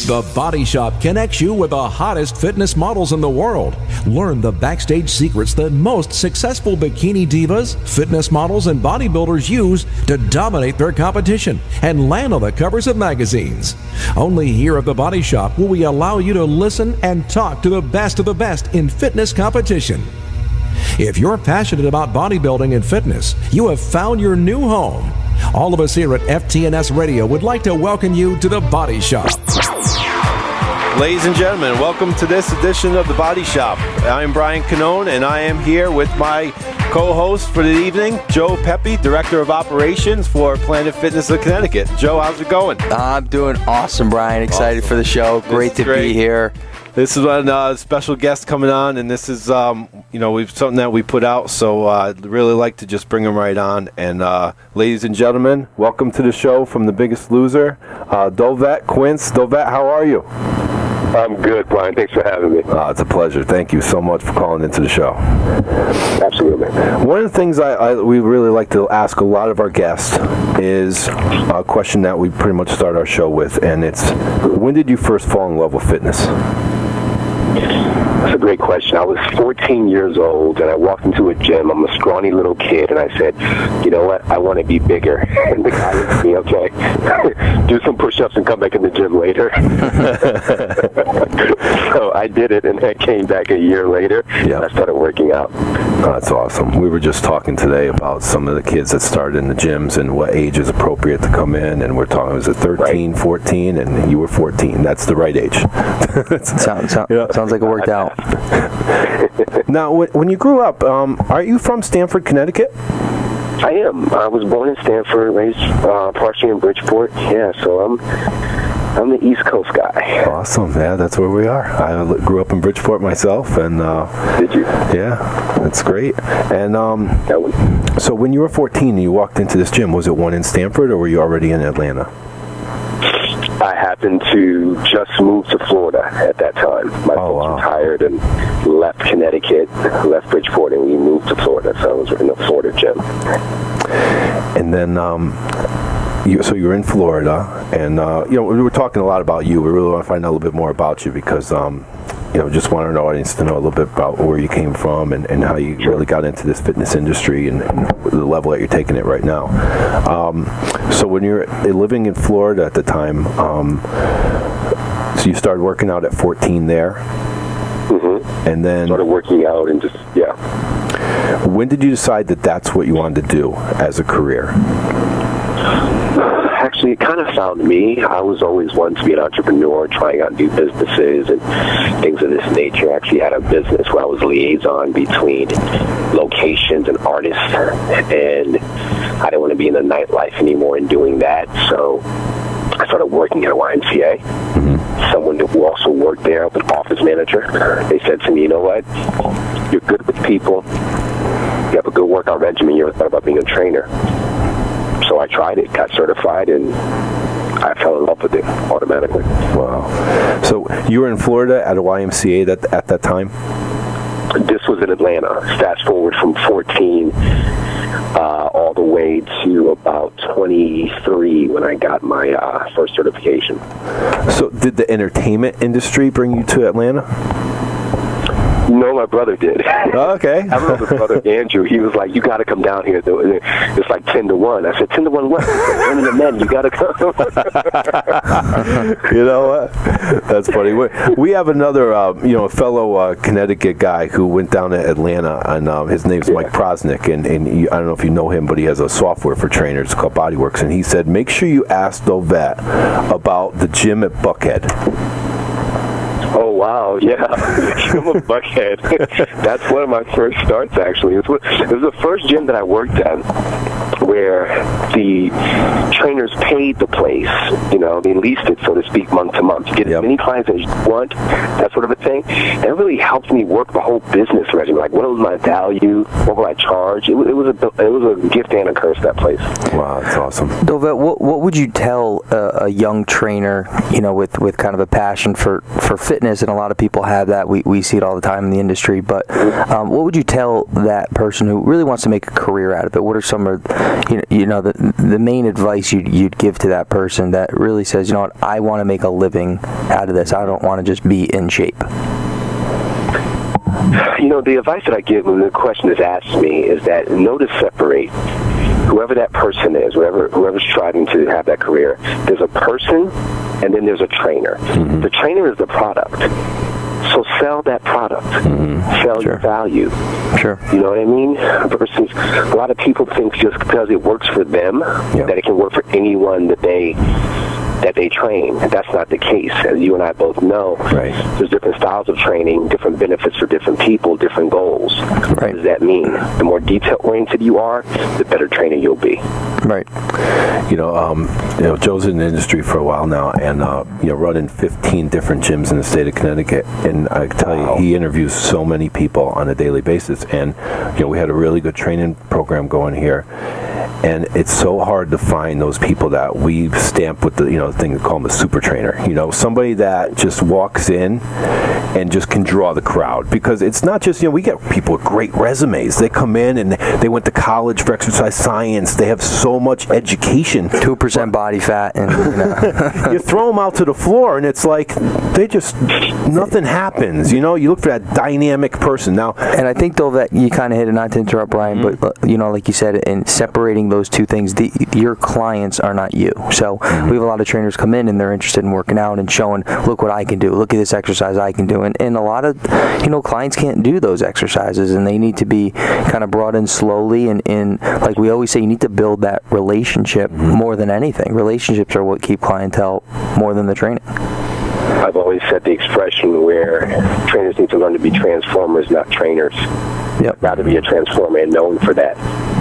The Body Shop connects you with the hottest fitness models in the world. Learn the backstage secrets that most successful bikini divas, fitness models, and bodybuilders use to dominate their competition and land on the covers of magazines. Only here at the Body Shop will we allow you to listen and talk to the best of the best in fitness competition. If you're passionate about bodybuilding and fitness, you have found your new home. All of us here at FTNS Radio would like to welcome you to the Body Shop. Ladies and gentlemen, welcome to this edition of the Body Shop. I'm Brian Canone, and I am here with my co-host for the evening, Joe Pepe, Director of Operations for Planet Fitness of Connecticut. Joe, how's it going? I'm doing awesome, Brian. Excited for the show. Great to be here. This is a special guest coming on, and this is something that we put out, so I'd really like to just bring him right on. And ladies and gentlemen, welcome to the show from The Biggest Loser, Dolvett Quince. Dolvett, how are you? I'm good, Brian. Thanks for having me. It's a pleasure. Thank you so much for calling into the show. Absolutely. One of the things we really like to ask a lot of our guests is a question that we pretty much start our show with, and it's, when did you first fall in love with fitness? That's a great question. I was 14 years old, and I walked into a gym. I'm a scrawny little kid, and I said, you know what? I want to be bigger. And the guy looked at me, okay, do some push-ups and come back in the gym later. So I did it, and I came back a year later, and I started working out. That's awesome. We were just talking today about some of the kids that started in the gyms and what age is appropriate to come in, and we're talking, was it 13, right. 14, and you were 14. That's the right age. Sounds like it worked out. Now, when you grew up, are you from Stamford, Connecticut? I am. I was born in Stamford, raised partially in Bridgeport. Yeah, so I'm the East Coast guy. Awesome. Yeah, that's where we are. I grew up in Bridgeport myself, and did you? Yeah, that's great. And so when you were 14 and you walked into this gym, was it one in Stamford, or were you already in Atlanta? I happened to just move to Florida at that time. My folks retired and left Connecticut, left Bridgeport, and we moved to Florida. So I was in the Florida gym. And then, so you were in Florida, and we were talking a lot about you. We really want to find out a little bit more about you because, just want our audience to know a little bit about where you came from and how you really got into this fitness industry and the level that you're taking it right now. So when you're living in Florida at the time, so you started working out at 14 there? Mm-hmm. And then started working out and just, When did you decide that that's what you wanted to do as a career? Actually, it kind of found me. I was always wanting to be an entrepreneur, trying out new businesses and things of this nature. I actually had a business where I was liaison between locations and artists, and I didn't want to be in the nightlife anymore in doing that, so I started working at a YMCA. Mm-hmm. Someone who also worked there, an office manager, they said to me, you know what, you're good with people, you have a good workout regimen, you ever thought about being a trainer? So I tried it, got certified, and I fell in love with it automatically. Wow. So you were in Florida at a YMCA at that time? This was in Atlanta. Fast forward from 14 all the way to about 23 when I got my first certification. So did the entertainment industry bring you to Atlanta? No, my brother did. Oh, okay. I remember my brother Andrew. He was like, "You got to come down here." It's like 10-1. I said, 10-1 what? Women and men, you got to come. You know what? That's funny. We have another, fellow Connecticut guy who went down to Atlanta, and his name's Mike Prosnick, and I don't know if you know him, but he has a software for trainers called Bodyworks, and he said, make sure you ask Dolvett about the gym at Buckhead. Oh, wow, yeah. I'm a Buckhead. That's one of my first starts, actually. It was the first gym that I worked at where the trainers paid the place. They leased it, so to speak, month to month. You get as many clients as you want, that sort of a thing. And it really helped me work the whole business regimen. Like, what was my value? What will I charge? It was a gift and a curse, that place. Wow, that's awesome. Dolvett, what would you tell a young trainer, with kind of a passion for fitness, and a lot of people have that. We see it all the time in the industry. But what would you tell that person who really wants to make a career out of it? What are some of the main advice you'd give to that person that really says, you know what, I want to make a living out of this. I don't want to just be in shape. The advice that I give when the question is asked me is that know to separate whoever that person is, whoever's striving to have that career. There's a person, and then there's a trainer. Mm-hmm. The trainer is the product. So sell that product. Mm-hmm. Sell your value. Sure. You know what I mean? Versus a lot of people think just because it works for them, that it can work for anyone that they train. And that's not the case. As you and I both know, there's different styles of training, different benefits for different people, different goals. Right. What does that mean? The more detail-oriented you are, the better trainer you'll be. Right. Joe's in the industry for a while now, and running 15 different gyms in the state of Connecticut. And I can tell you, he interviews so many people on a daily basis. And we had a really good training program going here. And it's so hard to find those people that we stamp with the thing they call them a super trainer. Somebody that just walks in and just can draw the crowd, because it's not just we get people with great resumes. They come in and they went to college for exercise science. They have so much education. 2% body fat, and you throw them out to the floor, and it's like they just nothing happens. You look for that dynamic person now. And I think, Dolvett, you kind of hit it. Not to interrupt, Brian, but like you said, in separating those two things, your clients are not you. So we have a lot of trainers come in and they're interested in working out and showing, look what I can do, look at this exercise I can do, and a lot of clients can't do those exercises, and they need to be kind of brought in slowly, and like we always say, you need to build that relationship more than anything. Relationships are what keep clientele more than the training. I've always said the expression where trainers need to learn to be transformers, not trainers. Yep. I'd rather be a transformer and known for that.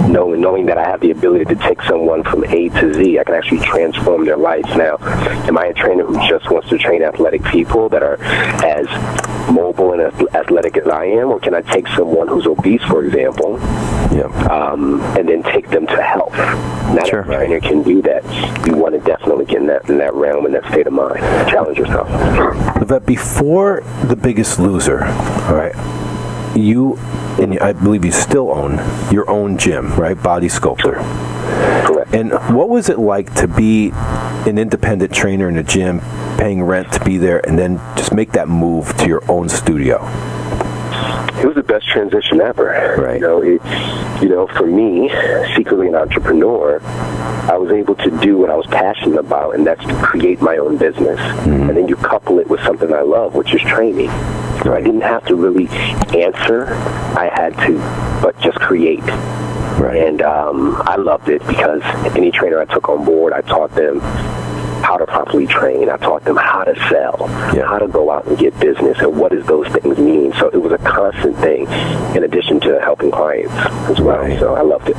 Knowing that I have the ability to take someone from A to Z, I can actually transform their life. Now, am I a trainer who just wants to train athletic people that are as mobile and as athletic as I am, or can I take someone who's obese, for example, and then take them to health? Not every trainer can do that. You want to definitely get in that realm, in that state of mind. Challenge yourself. But before The Biggest Loser, all right, you, and I believe you still own your own gym, right? Body Sculptor. Correct. And what was it like to be an independent trainer in a gym, paying rent to be there, and then just make that move to your own studio? It was the best transition ever. Right. For me, secretly an entrepreneur, I was able to do what I was passionate about, and that's to create my own business. Mm-hmm. And then you couple it with something I love, which is training. So I didn't have to really answer. I had to, but just create. Right. And I loved it, because any trainer I took on board, I taught them how to properly train. I taught them how to sell, how to go out and get business, and what does those things mean. So it was a constant thing, in addition to helping clients as well. Right. So I loved it.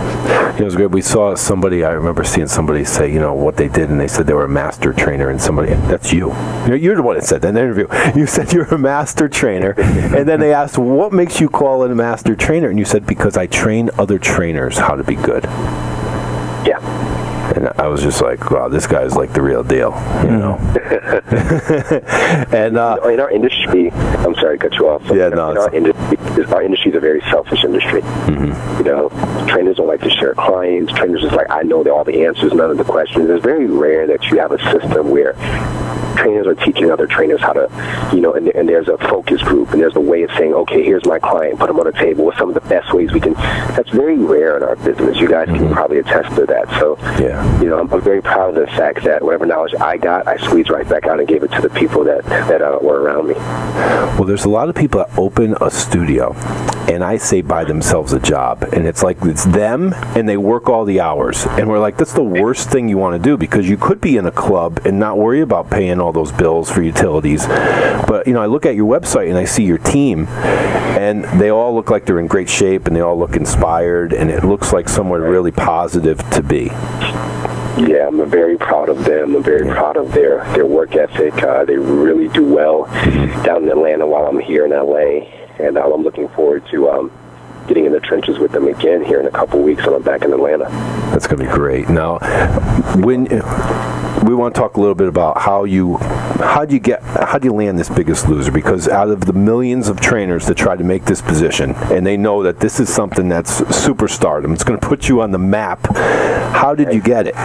It was great. We saw somebody, I remember seeing somebody say, what they did, and they said they were a master trainer, and somebody, that's you. You're the one that said that in the interview. You said you're a master trainer, and then they asked, what makes you call it a master trainer? And you said, because I train other trainers how to be good. Yeah. And I was just like, wow, this guy's like the real deal, And in our industry, I'm sorry to cut you off. Our industry is a very selfish industry. Mm-hmm. Trainers don't like to share clients. Trainers just like, I know all the answers, none of the questions. It's very rare that you have a system where trainers are teaching other trainers how to, and there's a focus group, and there's a way of saying, okay, here's my client, put them on a table with some of the best ways we can. That's very rare in our business. You guys can probably attest to that. So, I'm very proud of the fact that whatever knowledge I got, I squeezed right back out and gave it to the people that were around me. Well, there's a lot of people that open a studio, and I say buy themselves a job, and it's like it's them, and they work all the hours, and we're like, that's the worst thing you want to do, because you could be in a club and not worry about paying all those bills for utilities. But I look at your website and I see your team, and they all look like they're in great shape, and they all look inspired, and it looks like somewhere really positive to be. Yeah, I'm very proud of them. I'm very proud of their work ethic. They really do well down in Atlanta while I'm here in LA, and I'm looking forward to getting in the trenches with them again here in a couple weeks when I'm back in Atlanta. That's going to be great. Now, when we want to talk a little bit about how do you land this Biggest Loser, because out of the millions of trainers that try to make this position, and they know that this is something that's superstardom, it's going to put you on the map. How did you get it?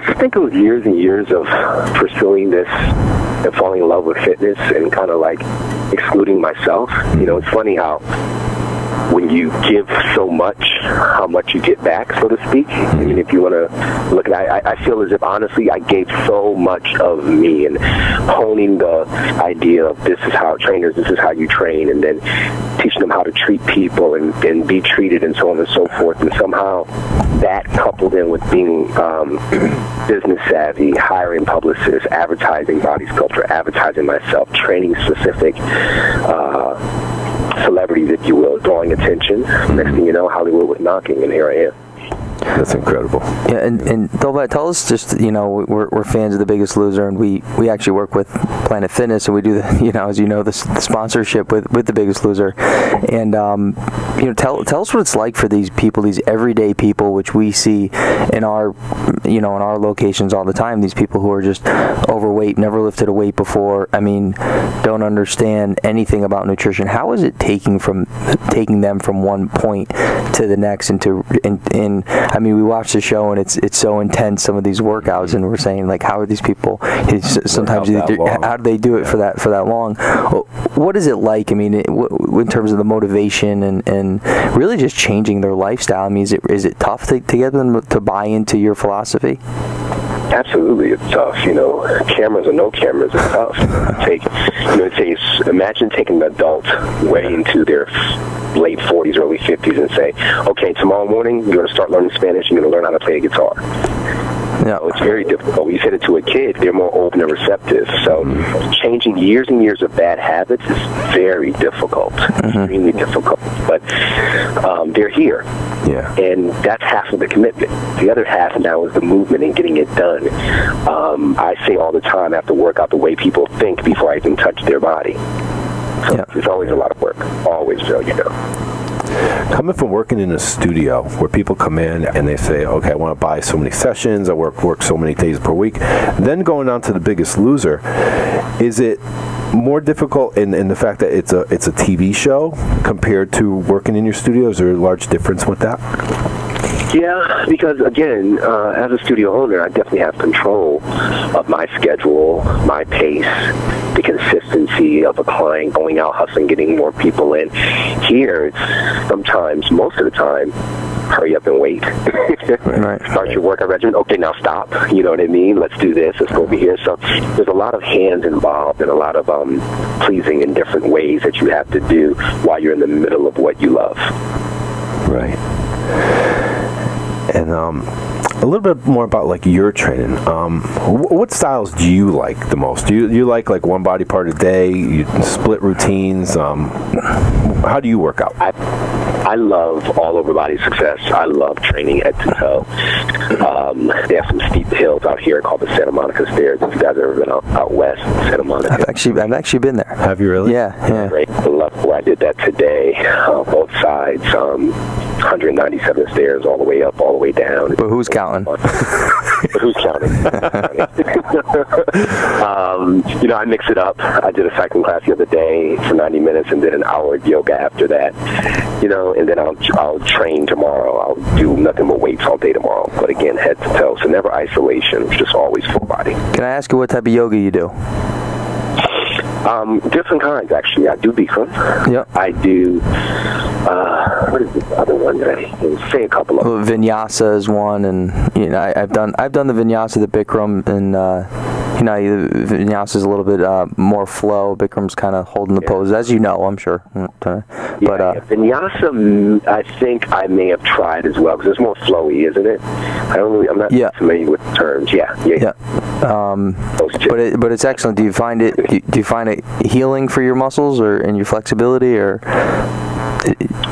I think it was years and years of pursuing this and falling in love with fitness and kind of like excluding myself. You know, it's funny how when you give so much, how much you get back, so to speak. I mean, if you want to look at it, I feel as if, honestly, I gave so much of me, and honing the idea of this is how trainers, this is how you train, and then teaching them how to treat people and be treated and so on and so forth. And somehow that coupled in with being business savvy, hiring publicists, advertising Body Sculptor, advertising myself, training specific celebrities, if you will, drawing attention. Next thing you know, Hollywood was knocking, and here I am. That's incredible. Yeah, and Dolvett, tell us just, you know, we're fans of The Biggest Loser, and we actually work with Planet Fitness, and we do the, you know, as you know, the sponsorship with The Biggest Loser, and you know, tell us what it's like for these people, these everyday people, which we see in our, you know, in our locations all the time. These people who are just overweight, never lifted a weight before. I mean, don't understand anything about nutrition. How is it taking them from one point to the next, I mean, we watch the show and it's so intense, some of these workouts, and we're saying, like, how are these people? Sometimes how do they do it for that long? What is it like? I mean, in terms of the motivation and really just changing their lifestyle. I mean, is it tough to get them to buy into your philosophy? Absolutely, it's tough. You know, cameras or no cameras, it's tough. Imagine taking an adult way into their late 40s, early 50s, and say, okay, tomorrow morning you're going to start learning Spanish, you're going to learn how to play a guitar. Yeah. So it's very difficult. When you said it to a kid, they're more open and receptive. So changing years and years of bad habits is very difficult, extremely difficult. But they're here. Yeah. And that's half of the commitment. The other half now is the movement and getting it done. I say all the time, I have to work out the way people think before I can touch their body. So it's always a lot of work. Always, Joe, you know. Coming from working in a studio where people come in and they say, okay, I want to buy so many sessions, I work so many days per week, then going on to The Biggest Loser, is it more difficult in the fact that it's a TV show compared to working in your studio? Is there a large difference with that? Yeah, because again, as a studio owner, I definitely have control of my schedule, my pace, the consistency of a client going out, hustling, getting more people in. Here, it's sometimes, most of the time, hurry up and wait. Right. Start your workout regimen. Okay, now stop. You know what I mean? Let's do this. Let's go over here. So there's a lot of hands involved and a lot of pleasing in different ways that you have to do while you're in the middle of what you love. Right. And a little bit more about like your training. What styles do you like the most? Do you like one body part a day? You split routines? How do you work out? I love all over body success. I love training head to toe. They have some steep hills out here called the Santa Monica Stairs. If you guys have ever been out west, Santa Monica. I've actually been there. Have you really? Yeah. Great. I love where I did that today. Both sides, 197 stairs, all the way up, all the way down. But who's counting? But who's counting? You know, I mix it up. I did a cycling class the other day for 90 minutes and did an hour of yoga after that. You know, and then I'll train tomorrow. I'll do nothing but weights all day tomorrow. But again, head to toe. So never isolation. It's just always full body. Can I ask you what type of yoga you do? Different kinds, actually. I do Bikram. Yep. I do, what is the other one that I say a couple of them? Vinyasa is one, and, you know, I've done the Vinyasa, the Bikram, and, you know, the Vinyasa is a little bit more flow. Bikram's kind of holding the pose, as you know, I'm sure. Vinyasa, I think I may have tried as well, because it's more flowy, isn't it? I'm not familiar with the terms. Yeah. But it's excellent. Do you find it healing for your muscles or and your flexibility, or?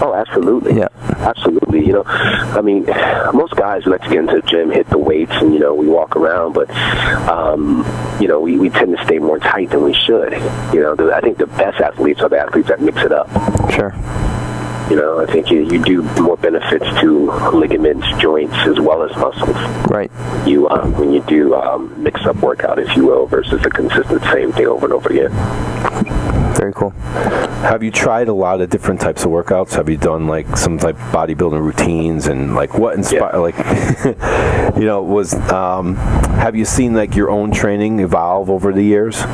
Oh, absolutely. Yeah. Absolutely. You know, I mean, most guys like to get into the gym, hit the weights, and, you know, we walk around, but, you know, we tend to stay more tight than we should. You know, I think the best athletes are the athletes that mix it up. Sure. You know, I think you do more benefits to ligaments, joints, as well as muscles. Right. You when you do mix-up workout, if you will, versus a consistent same thing over and over again. Very cool. Have you tried a lot of different types of workouts? Have you done like some like bodybuilding routines and like what inspired? Like, you know, have you seen like your own training evolve over the years?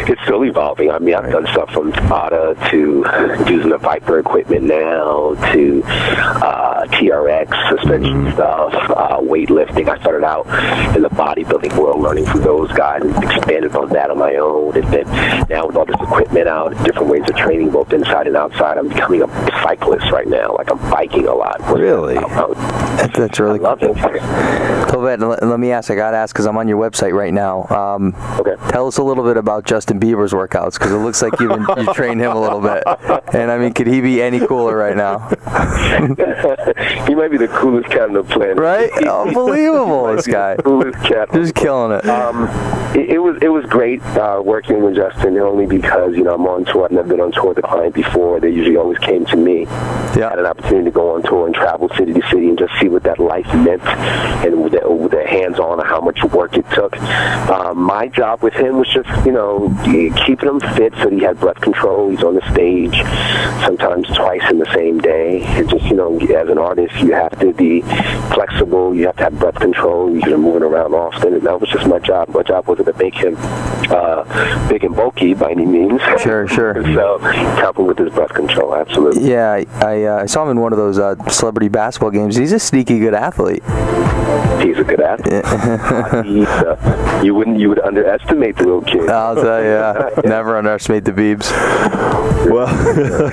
It's still evolving. I mean, I've done stuff from Tabata to using the Viper equipment now to TRX, suspension stuff, weightlifting. I started out in the bodybuilding world learning from those guys and expanded on that on my own. And then now with all this equipment out, different ways of training both inside and outside, I'm becoming a cyclist right now. Like, I'm biking a lot. Really? That's really cool. I love it. Dolvett, let me ask. I got to ask because I'm on your website right now. Okay. Tell us a little bit about Justin Bieber's workouts, because it looks like you trained him a little bit. And I mean, could he be any cooler right now? He might be the coolest cat on the planet. Right? Unbelievable, this guy. Coolest cat. Just killing it. It was great working with Justin, only because, you know, I'm on tour. I've never been on tour with a client before. They usually always came to me. Yeah. I had an opportunity to go on tour and travel city to city and just see what that life meant, and with the hands-on and how much work it took. My job with him was just, you know, keeping him fit so that he had breath control. He's on the stage sometimes twice in the same day. It's just, you know, as an artist, you have to be flexible. You have to have breath control. You're moving around often, and that was just my job. My job wasn't to make him big and bulky by any means. Sure. So help him with his breath control, absolutely. Yeah, I saw him in one of those celebrity basketball games. He's a sneaky good athlete. He's a good athlete. You would underestimate the little kid. I'll tell you, never underestimate the Biebs. Well,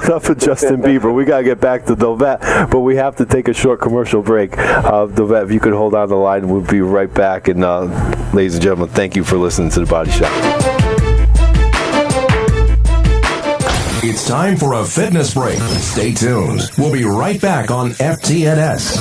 enough of Justin Bieber. We got to get back to Dolvett, but we have to take a short commercial break. Dolvett, if you could hold on the line, we'll be right back. And ladies and gentlemen, thank you for listening to The Body Shop. It's time for a fitness break. Stay tuned. We'll be right back on FTNS.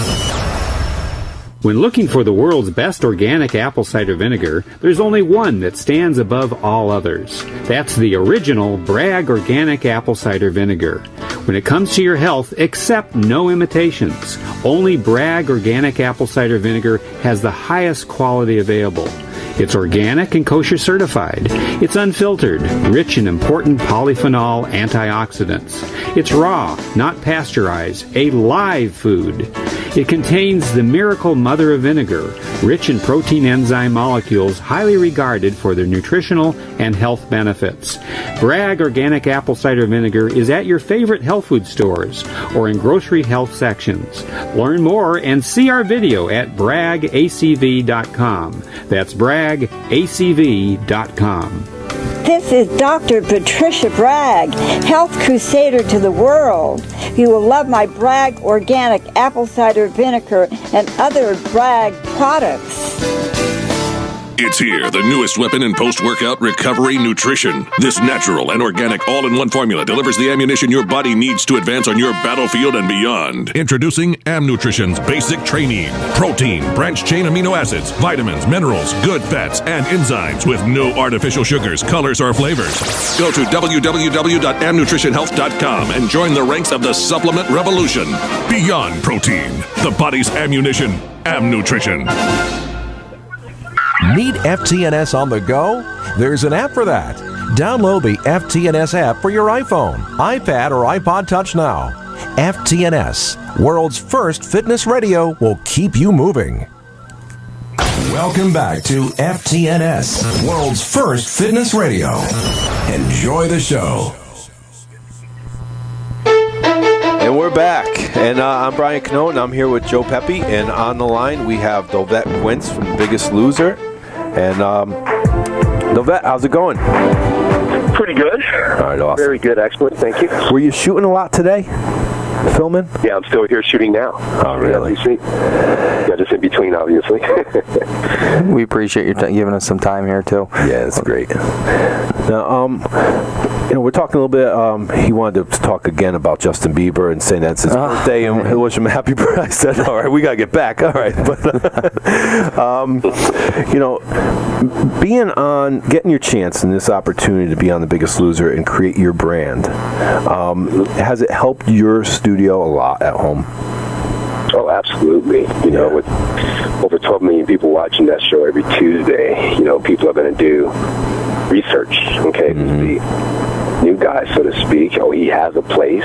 When looking for the world's best organic apple cider vinegar, there's only one that stands above all others. That's the original Bragg Organic Apple Cider Vinegar. When it comes to your health, accept no imitations. Only Bragg Organic Apple Cider Vinegar has the highest quality available. It's organic and kosher certified. It's unfiltered, rich in important polyphenol antioxidants. It's raw, not pasteurized, a live food. It contains the miracle mother of vinegar, rich in protein enzyme molecules highly regarded for their nutritional and health benefits. Bragg Organic Apple Cider Vinegar is at your favorite health food stores or in grocery health sections. Learn more and see our video at braggacv.com. That's braggacv.com. This is Dr. Patricia Bragg, health crusader to the world. You will love my Bragg Organic Apple Cider Vinegar and other Bragg products. It's here, the newest weapon in post-workout recovery nutrition. This natural and organic all-in-one formula delivers the ammunition your body needs to advance on your battlefield and beyond. Introducing Nutrition's Basic Training. Protein, branched-chain amino acids, vitamins, minerals, good fats, and enzymes with no artificial sugars, colors, or flavors. Go to www.amnutritionhealth.com and join the ranks of the supplement revolution. Beyond protein, the body's ammunition, Nutrition. Need FTNS on the go? There's an app for that. Download the FTNS app for your iPhone, iPad, or iPod Touch now. FTNS, world's first fitness radio, will keep you moving. Welcome back to FTNS, world's first fitness radio. Enjoy the show. And we're back. And I'm Brian Knote, and I'm here with Joe Pepe. And on the line, we have Dolvett Quince from Biggest Loser. And Dolvett, how's it going? Pretty good. All right, awesome. Very good, excellent, thank you. Were you shooting a lot today? Filming? Yeah, I'm still here shooing now. Oh, really? Yeah, just in between, obviously. We appreciate you giving us some time here, too. Yeah, it's great. Now, we're talking a little bit. He wanted to talk again about Justin Bieber and saying that's his birthday and wish him a happy birthday. I said, all right, we got to get back. All right. But, getting your chance and this opportunity to be on The Biggest Loser and create your brand, has it helped your studio a lot at home? Oh, absolutely. You know, with over 12 million people watching that show every Tuesday, people are going to do research, okay? The new guy, so to speak. Oh, he has a place,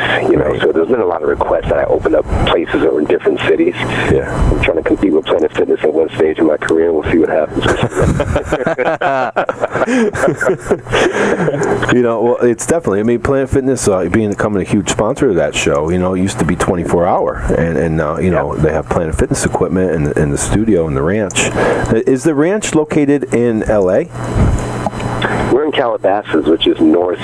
so there's been a lot of requests that I open up places over in different cities. Yeah. I'm trying to compete with Planet Fitness at one stage in my career. We'll see what happens. Well, it's definitely, Planet Fitness, becoming a huge sponsor of that show, it used to be 24-hour, and now, they have Planet Fitness equipment in the studio and the ranch. Is the ranch located in L.A.? We're in Calabasas, which is north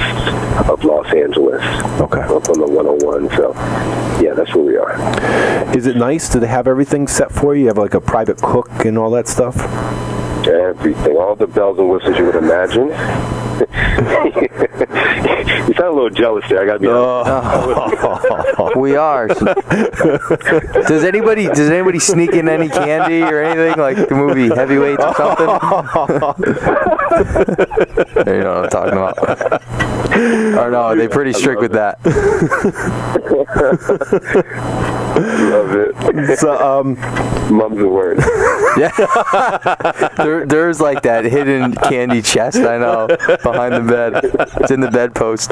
of Los Angeles. Okay. Up on the 101, so yeah, that's where we are. Is it nice? Do they have everything set for you? You have like a private cook and all that stuff? Everything, all the bells and whistles you would imagine. You sound a little jealous there, I gotta be honest. We are. Does anybody sneak in any candy or anything, like the movie Heavyweights or something? You know what I'm talking about. Or no, are they pretty strict with that? Love it. So, mum's the word. Yeah. There's like that hidden candy chest, I know, behind the bed. It's in the bedpost.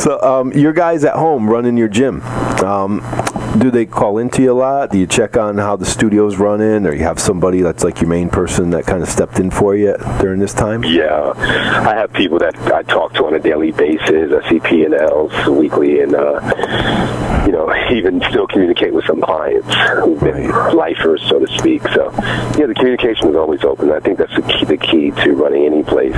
So, your guys at home running your gym, do they call into you a lot? Do you check on how the studio's running, or you have somebody that's like your main person that kind of stepped in for you during this time? Yeah, I have people that I talk to on a daily basis. I see P&Ls weekly, and even still communicate with some clients who've been lifers, so to speak. So, the communication is always open. I think that's the key to running any place.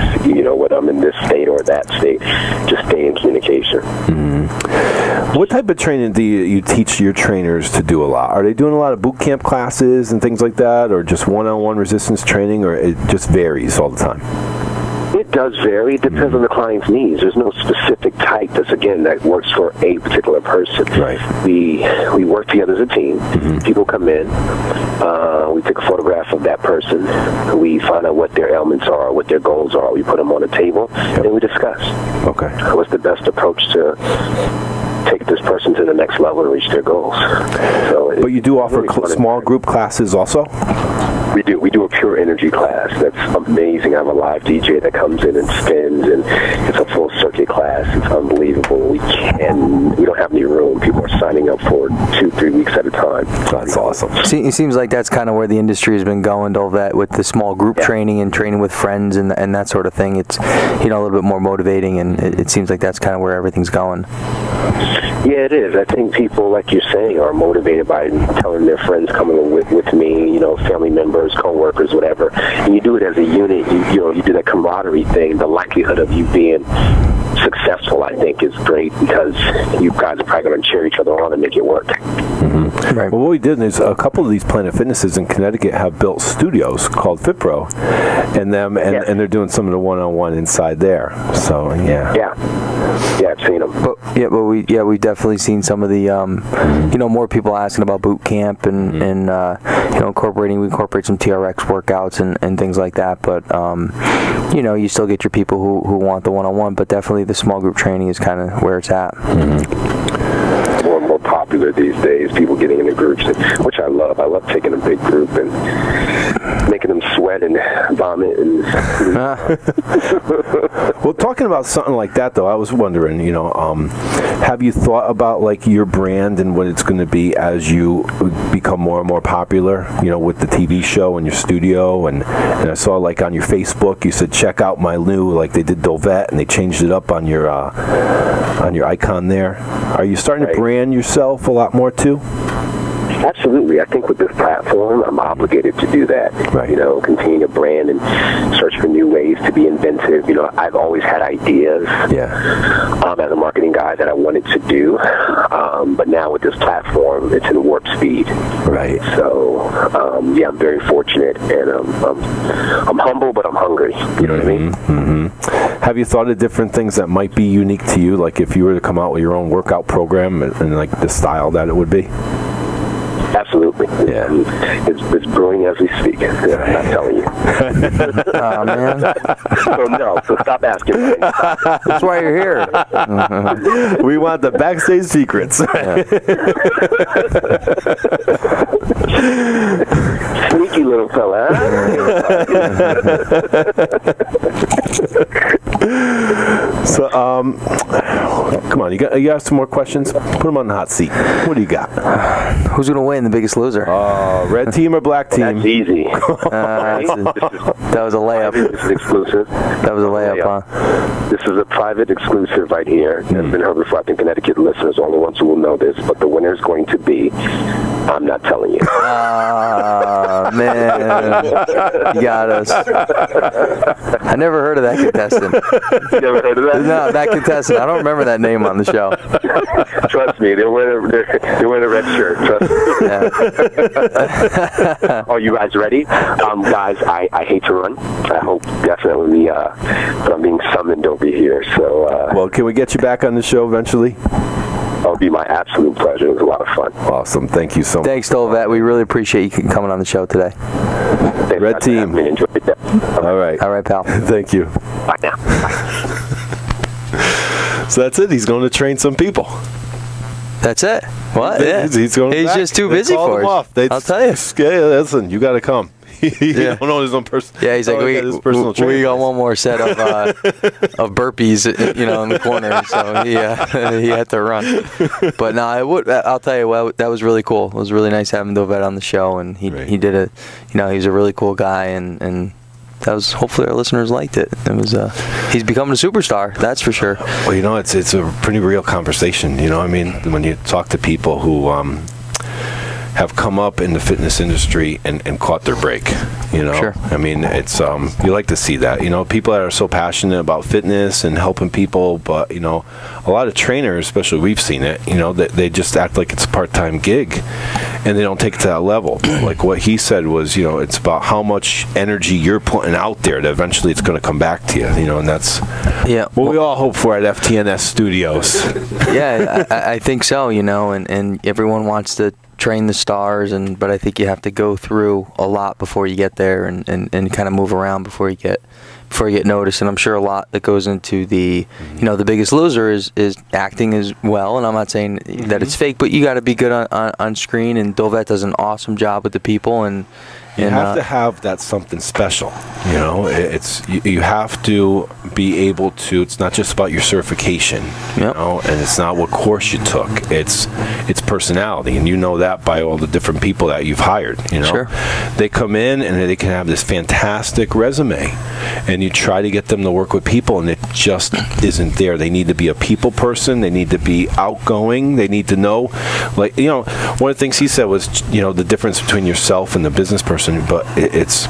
Whether I'm in this state or that state, just stay in communication. Mm-hmm. What type of training do you teach your trainers to do a lot? Are they doing a lot of boot camp classes and things like that, or just one-on-one resistance training, or it just varies all the time? It does vary. It depends on the client's needs. There's no specific type that works for a particular person. Right. We work together as a team. Mm-hmm. People come in. We take a photograph of that person. We find out what their ailments are, what their goals are. We put them on a table, and we discuss. Okay. What's the best approach to take this person to the next level and reach their goals? But you do offer small group classes also? We do a pure energy class. That's amazing. I have a live DJ that comes in and spins, and it's a full circuit class. It's unbelievable. We don't have any room. People are signing up for 2-3 weeks at a time. That's awesome. See, it seems like that's kind of where the industry has been going, Dolvett, with the small group training and training with friends and that sort of thing. It's a little bit more motivating, and it seems like that's kind of where everything's going. Yeah, it is. I think people, like you're saying, are motivated by telling their friends coming with me, family members, co-workers, whatever. And you do it as a unit. You do that camaraderie thing. The likelihood of you being successful, I think, is great because you guys are probably going to cheer each other on and make it work. Mm-hmm. Right. Well, what we did is a couple of these Planet Fitnesses in Connecticut have built studios called FitPro, and they're doing some of the one-on-one inside there. So yeah, I've seen them. But we've definitely seen some of the more people asking about boot camp and we incorporate some TRX workouts and things like that. But you still get your people who want the one-on-one, but definitely the small group training is kind of where it's at. Mm-hmm. More and more popular these days, people getting into groups, which I love. I love taking a big group and making them sweat and vomit. Well, talking about something like that, though, I was wondering, have you thought about like your brand and what it's going to be as you become more and more popular, with the TV show and your studio? And I saw like on your Facebook, you said, check out my new, like they did Dolvett, and they changed it up on your icon there. Are you starting to brand yourself a lot more too? Absolutely. I think with this platform, I'm obligated to do that. Right. You know, continue to brand and search for new ways to be inventive. You know, I've always had ideas as a marketing guy that I wanted to do. But now with this platform, it's in warp speed. Right. So, I'm very fortunate, and I'm humble, but I'm hungry. You know what I mean? Mm-hmm. Have you thought of different things that might be unique to you? Like if you were to come out with your own workout program and like the style that it would be? Absolutely. Yeah. It's brewing as we speak. I'm not telling you. Oh, man. So stop asking. That's why you're here. We want the backstage secrets. Sneaky little fella. So, come on, you got some more questions? Put them on the hot seat. What do you got? Who's going to win, the Biggest Loser? Red team or black team? That's easy. That was a layup. This is exclusive. That was a layup, huh? This is a private exclusive right here. It's been heard before. I think Connecticut listeners are the only ones who will know this, but the winner is going to be, I'm not telling you. Man. You got us. I never heard of that contestant. You never heard of that? No, that contestant. I don't remember that name on the show. Trust me, they're wearing a red shirt. Trust me. Yeah. Are you guys ready? Guys, I hate to run. I hope definitely but I'm being summoned over here. So, well, can we get you back on the show eventually? It'll be my absolute pleasure. It was a lot of fun. Awesome. Thank you so much. Thanks, Dolvett. We really appreciate you coming on the show today. Thanks, Red team. Enjoy it. All right. All right, pal. Thank you. Bye now. So that's it. He's going to train some people. That's it. What? Yeah. He's going He's back. just too They busy called for him us. off. I'll tell you. Yeah, listen, you got to come. He don't know his own person. Yeah, he's like, we got one more set of burpees, in the corner, so he had to run. But no, I'll tell you, that was really cool. It was really nice having Dolvett on the show, and he did it. He was a really cool guy, and that was, hopefully our listeners liked it. It was he's becoming a superstar, that's for sure. Well, it's a pretty real conversation. I mean, when you talk to people who have come up in the fitness industry and caught their break, Sure. I mean, it's you like to see that, people that are so passionate about fitness and helping people, but a lot of trainers, especially we've seen it, they just act like it's a part-time gig and they don't take it to that level. Like what he said was, it's about how much energy you're putting out there that eventually it's going to come back to you, and that's what we all hope for at FTNS Studios. Yeah, I think so, and everyone wants to train the stars, but I think you have to go through a lot before you get there, and kind of move around before you get noticed. And I'm sure a lot that goes into the the Biggest Loser is acting as well. And I'm not saying that it's fake, but you got to be good on screen. And Dolvett does an awesome job with the people, and you have to have that something special. It's you have to be able to. It's not just about your certification, and it's not what course you took. It's personality, and that by all the different people that you've hired. Sure. They come in and they can have this fantastic resume, and you try to get them to work with people, and it just isn't there. They need to be a people person. They need to be outgoing. They need to know, one of the things he said was, the difference between yourself and the business person. But it's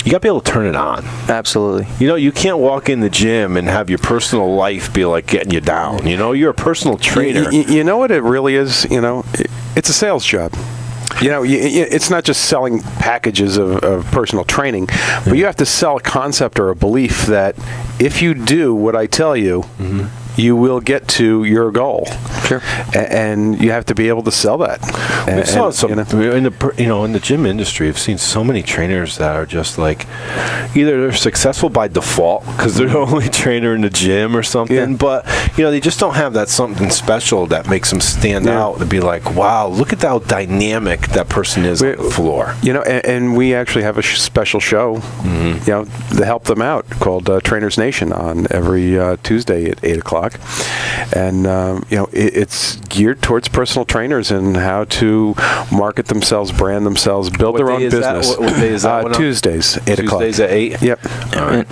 you got to be able to turn it on. Absolutely. You can't walk in the gym and have your personal life be like getting you down. You're a personal trainer. You know what it really is? It's a sales job. It's not just selling packages of personal training, but you have to sell a concept or a belief that if you do what I tell you, you will get to your goal. Sure. And you have to be able to sell that. We saw some, in the gym industry, I've seen so many trainers that are just like, either they're successful by default because they're the only trainer in the gym or something, but they just don't have that something special that makes them stand out and be like, wow, look at how dynamic that person is on the floor. And we actually have a special show, to help them out called Trainers Nation on every Tuesday at 8:00. o'clock. And, it's geared towards personal trainers and how to market themselves, brand themselves, build their own business. What day is that? Tuesdays, 8 o'clock. Tuesdays at 8? Yep.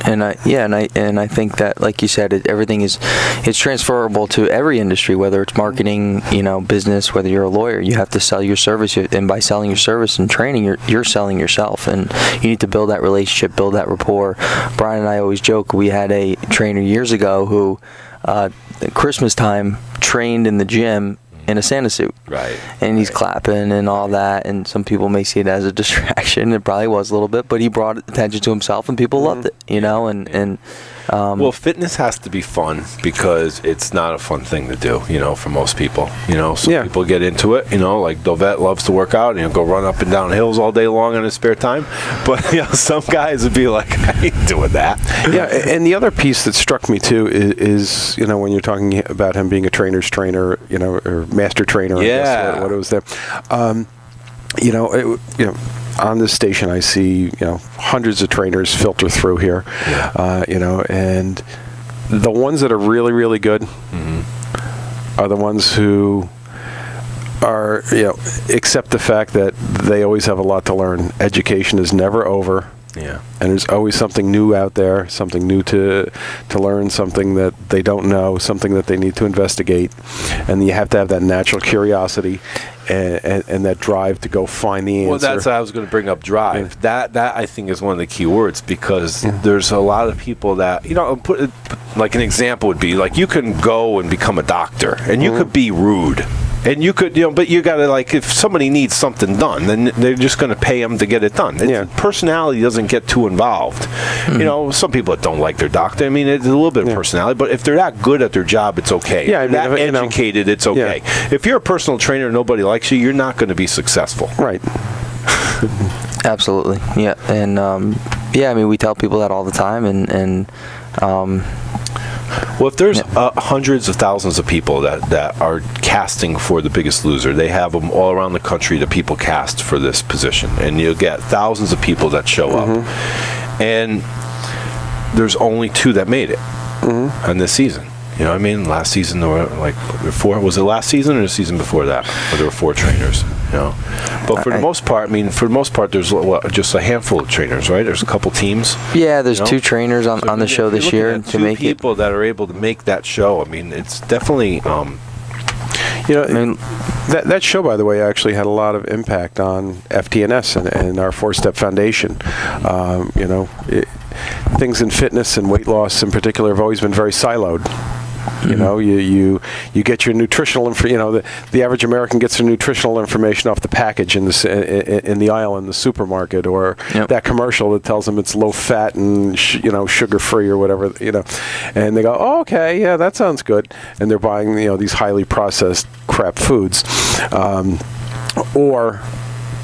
And I think that, like you said, everything it's transferable to every industry, whether it's marketing, business, whether you're a lawyer. You have to sell your service, and by selling your service and training, you're selling yourself, and you need to build that relationship, build that rapport. Brian and I always joke, we had a trainer years ago who at Christmas time trained in the gym in a Santa suit. Right. And he's clapping and all that, and some people may see it as a distraction. It probably was a little bit, but he brought attention to himself, and people loved it, well, fitness has to be fun because it's not a fun thing to do, for most people. Some people get into it, like Dolvett loves to work out and go run up and down hills all day long in his spare time. But, some guys would be like, I ain't doing that. Yeah, and the other piece that struck me, too, is when you're talking about him being a trainer's trainer, or master trainer, I guess, what it was there. On this station, I see hundreds of trainers filter through here, and the ones that are really, really good are the ones who are accept the fact that they always have a lot to learn. Education is never over. Yeah. And there's always something new out there, something new to learn, something that they don't know, something that they need to investigate. And you have to have that natural curiosity and that drive to go find the answer. Well, that's what I was going to bring up, drive. Yeah. That I think is one of the key words, because there's a lot of people that, like an example would be, like, you can go and become a doctor, and you could be rude. And you could, but you got to, like, if somebody needs something done, then they're just going to pay them to get it done. Personality doesn't get too involved. Some people that don't like their doctor, I mean, it's a little bit of personality, but if they're that good at their job, it's okay. Yeah, if they're that educated, it's okay. Yeah. If you're a personal trainer and nobody likes you, you're not going to be successful. Right. Absolutely. Yeah. And, we tell people that all the time, and well, if there's hundreds of thousands of people that are casting for The Biggest Loser, they have them all around the country that people cast for this position, and you'll get thousands of people that show up, and there's only 2 that made it on this season. Last season there were like 4. Was it last season or the season before that? Where there were 4 trainers. But for the most part, there's just a handful of trainers, right? There's a couple teams. Yeah, there's 2 trainers on the show this year to make it. 2 people that are able to make that show. I mean, it's definitely. That show, by the way, actually had a lot of impact on FTNS and our 4-Step Foundation. Things in fitness and weight loss in particular have always been very siloed. You get your nutritional the average American gets their nutritional information off the package in the aisle in the supermarket, or that commercial that tells them it's low fat and sugar free or whatever, and they go, oh, okay, yeah, that sounds good, and they're buying these highly processed crap foods, or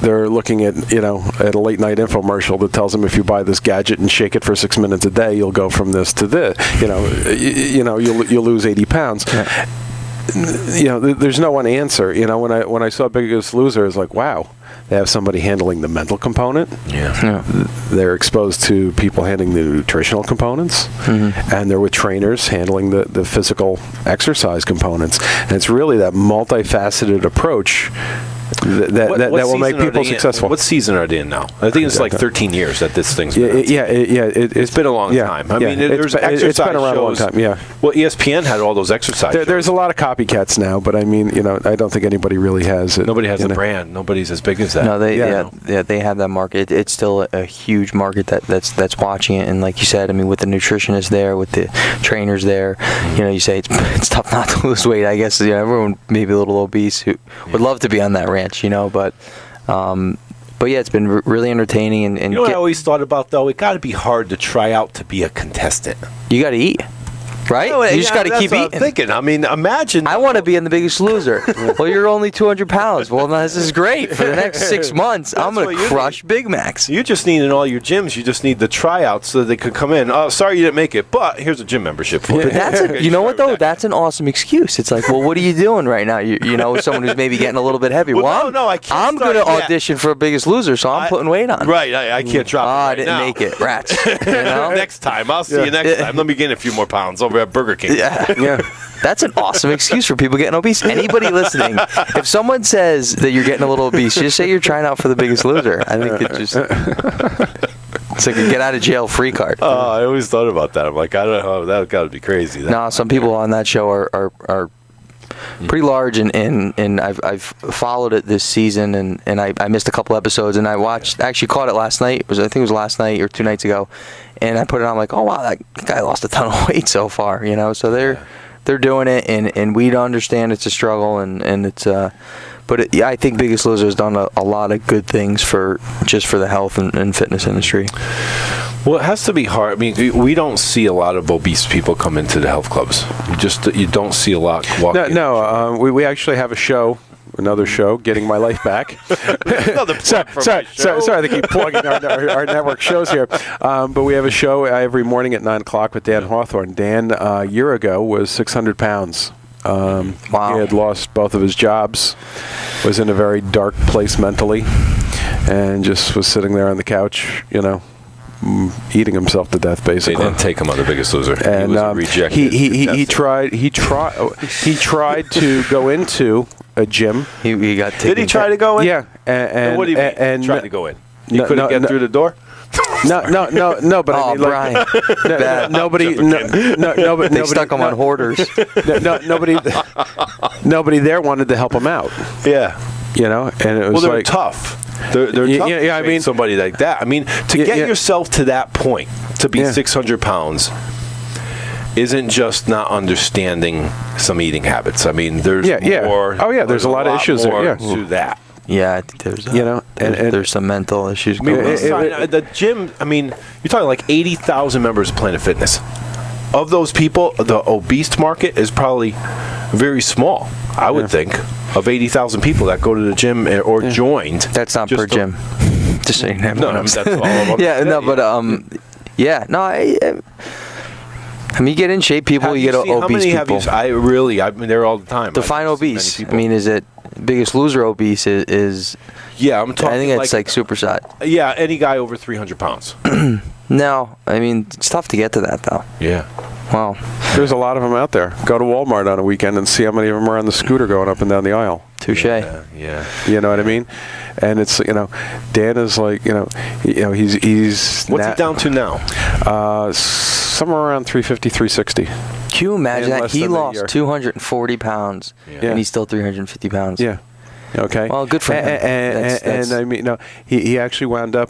they're looking at a late night infomercial that tells them if you buy this gadget and shake it for 6 minutes a day, you'll go from this to this. You'll lose 80 pounds. Yeah. There's no one answer. When I saw Biggest Loser, it's like, wow, they have somebody handling the mental component. Yeah. They're exposed to people handling the nutritional components, and they're with trainers handling the physical exercise components. And it's really that multifaceted approach that will make people successful. What season are they in now? I think it's like 13 years that this thing's been out. It's been a long time. I mean, there's exercise it's been around shows. A long time, yeah. Well, ESPN had all those exercise shows. There's a lot of copycats now, but I mean, I don't think anybody really has it. Nobody has a brand. Nobody's as big as that. No, they have that market. It's still a huge market that's watching it, and like you said, I mean, with the nutritionists there, with the trainers there, you say it's tough not to lose weight. I guess everyone maybe a little obese who would love to be on that ranch, but yeah, it's been really entertaining. And what I always thought about, though? It got to be hard to try out to be a contestant. You got to eat. Right? You just got to keep eating. I'm thinking. I mean, imagine. I want to be in The Biggest Loser. Well, you're only 200 pounds. Well, this is great. For the next 6 months, I'm going to crush Big Macs. You just need in all your gyms, you just need the tryouts so that they could come in. Oh, sorry you didn't make it, but here's a gym membership for you. But you know what, though? That's an awesome excuse. It's like, well, what are you doing right now? Someone who's maybe getting a little bit heavy. I can't. I'm going to audition for Biggest Loser, so I'm putting weight on. Right. I can't drop it right I didn't make it. Rats. Next time. I'll see you next time. Let me gain a few more pounds. over at Burger King. Yeah. That's an awesome excuse for people getting obese. Anybody listening, if someone says that you're getting a little obese, just say you're trying out for The Biggest Loser. I think it's like a get out of jail free card. I always thought about that. I'm like, I don't know, that got to be crazy. No, some people on that show are pretty large, and I've followed it this season, and I missed a couple episodes, and I actually caught it last night. I think it was last night or 2 nights ago, and I put it on, like, oh wow, that guy lost a ton of weight so far, So they're doing it, and we understand it's a struggle, and it's but I think Biggest Loser has done a lot of good things for the health and fitness industry. Well, it has to be hard. I mean, we don't see a lot of obese people come into the health clubs. You don't see a lot walking. No. We actually have another show, Getting My Life Back. Sorry, they keep plugging our network shows here. But we have a show every morning at 9 o'clock with Dan Hawthorne. Dan, a year ago, was 600 pounds. Wow. He had lost both of his jobs, was in a very dark place mentally, and just was sitting there on the couch, eating himself to death, basically. They didn't take him on The Biggest Loser. And he was rejected. He tried to go into a gym. He got taken. Did he try to go in? Yeah. And what do you mean? And tried to go in? You couldn't get through the door? No. But I mean, Brian, nobody. They stuck him on hoarders. Nobody there wanted to help him out. Yeah. And it was they're tough. They're tough. Yeah, I mean, somebody like that. I mean, to get yourself to that point, to be 600 pounds, isn't just not understanding some eating habits. I mean, there's more. Oh yeah, there's a lot of issues there. To that. Yeah, I think there's there's some mental issues I mean, going on. the gym. I mean, you're talking like 80,000 members of Planet Fitness. Of those people, the obese market is probably very small. I would think of 80,000 people that go to the gym or joined. That's not per gym. Just so you know. No, that's all of them. I mean, you get in shape people, you get obese how many people. I've been there all the time. Define obese. I mean, is it Biggest Loser obese is Yeah, I'm talking. I think it's like supersized. Yeah, any guy over 300 pounds. No, I mean, it's tough to get to that, though. Yeah. Wow. There's a lot of them out there. Go to Walmart on a weekend and see how many of them are on the scooter going up and down the aisle. Touche. Yeah. You know what I mean? And it's, Dan is like, he's What's it down to now? Somewhere around 350, 360. Can you imagine that? He lost 240 pounds, and he's still 350 pounds. Yeah. Okay. Well, good for him. And I mean, he actually wound up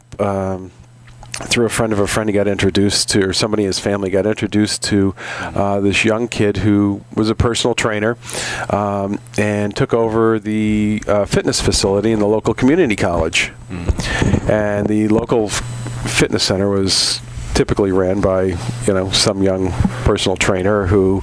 through a friend of a friend. He got introduced to, or somebody in his family got introduced to this young kid who was a personal trainer and took over the fitness facility in the local community college. And the local fitness center was typically ran by some young personal trainer who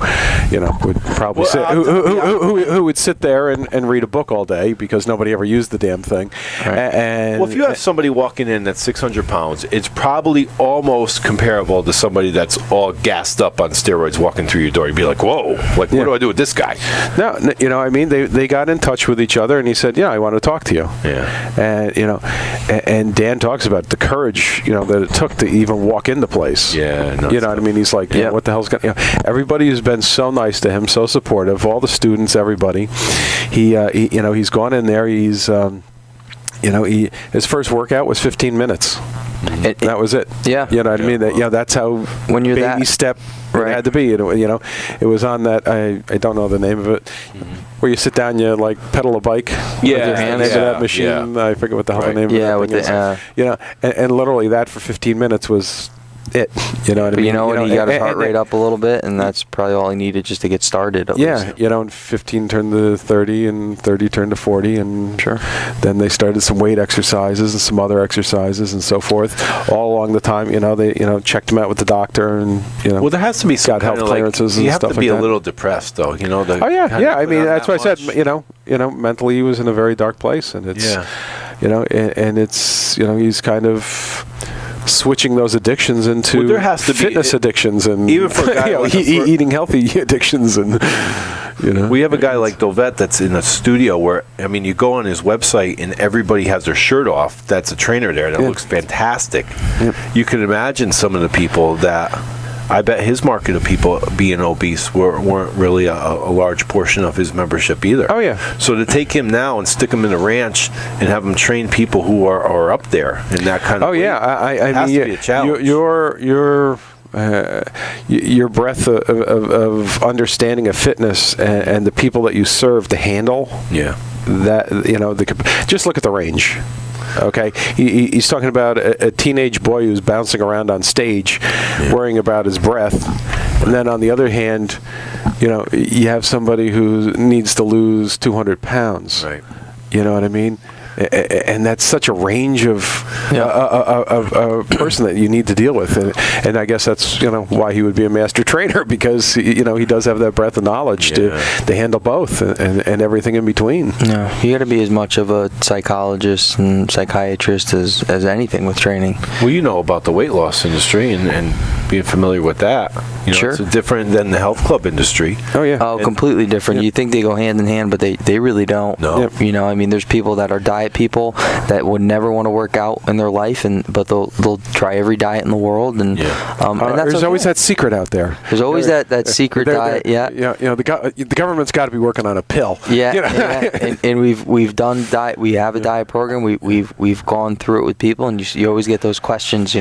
would probably who would sit there and read a book all day because nobody ever used the damn thing. Right. And if you have somebody walking in that's 600 pounds, it's probably almost comparable to somebody that's all gassed up on steroids walking through your door. You'd be like, whoa, what do I do with this guy? No, I mean, they got in touch with each other, and he said, I want to talk to you. Yeah. And and Dan talks about the courage that it took to even walk in the place. Yeah, no, what I mean? He's like, what the hell's going? Everybody has been so nice to him, so supportive. All the students, everybody. He's gone in there. He's, his first workout was 15 minutes. That was it. Yeah. You know what I mean? That's how when you're baby step it had to be. It was on that. I don't know the name of it. Where you sit down, you like pedal a bike with your hand into that machine. I forget what the hell the name of it is. And literally that for 15 minutes was it. You know what I mean? He got his heart rate up a little bit, and that's probably all he needed just to get started. And 15 turned to 30, and 30 turned to 40, and then they started some weight exercises and some other exercises and so forth. All along the time, they checked him out with the doctor, and well, there has to be some got health clearances and stuff like that. You have to be a little depressed, though. I mean, that's why I said, mentally he was in a very dark place, and it's, and it's, he's kind of switching those addictions into there has to fitness addictions, and even for a guy eating healthy addictions, and we have a guy like Dolvett that's in a studio where you go on his website and everybody has their shirt off. That's a trainer there that looks fantastic. You can imagine some of the people that I bet his market of people being obese weren't really a large portion of his membership either. Oh, yeah. So to take him now and stick him in a ranch and have him train people who are up there in that kind of Oh, weight, yeah. I has mean, to be a challenge. Your breadth of understanding of fitness and the people that you serve to handle that, just look at the range. Okay, he's talking about a teenage boy who's bouncing around on stage, worrying about his breath, and then on the other hand, you have somebody who needs to lose 200 pounds. Right. You know what I mean? And that's such a range of a person that you need to deal with, and I guess that's why he would be a master trainer, because he does have that breadth of knowledge to handle both and everything in between. Yeah, you got to be as much of a psychologist and psychiatrist as anything with training. Well, about the weight loss industry and being familiar with that. Sure. It's different than the health club industry. Oh yeah. Oh, completely different. You think they go hand in hand, but they really don't. No. There's people that are diet people that would never want to work out in their life, but they'll try every diet in the world, and that's there's always that secret out there. There's always that secret diet. The government's got to be working on a pill. And we've done diet. We have a diet program. We've gone through it with people, and you always get those questions.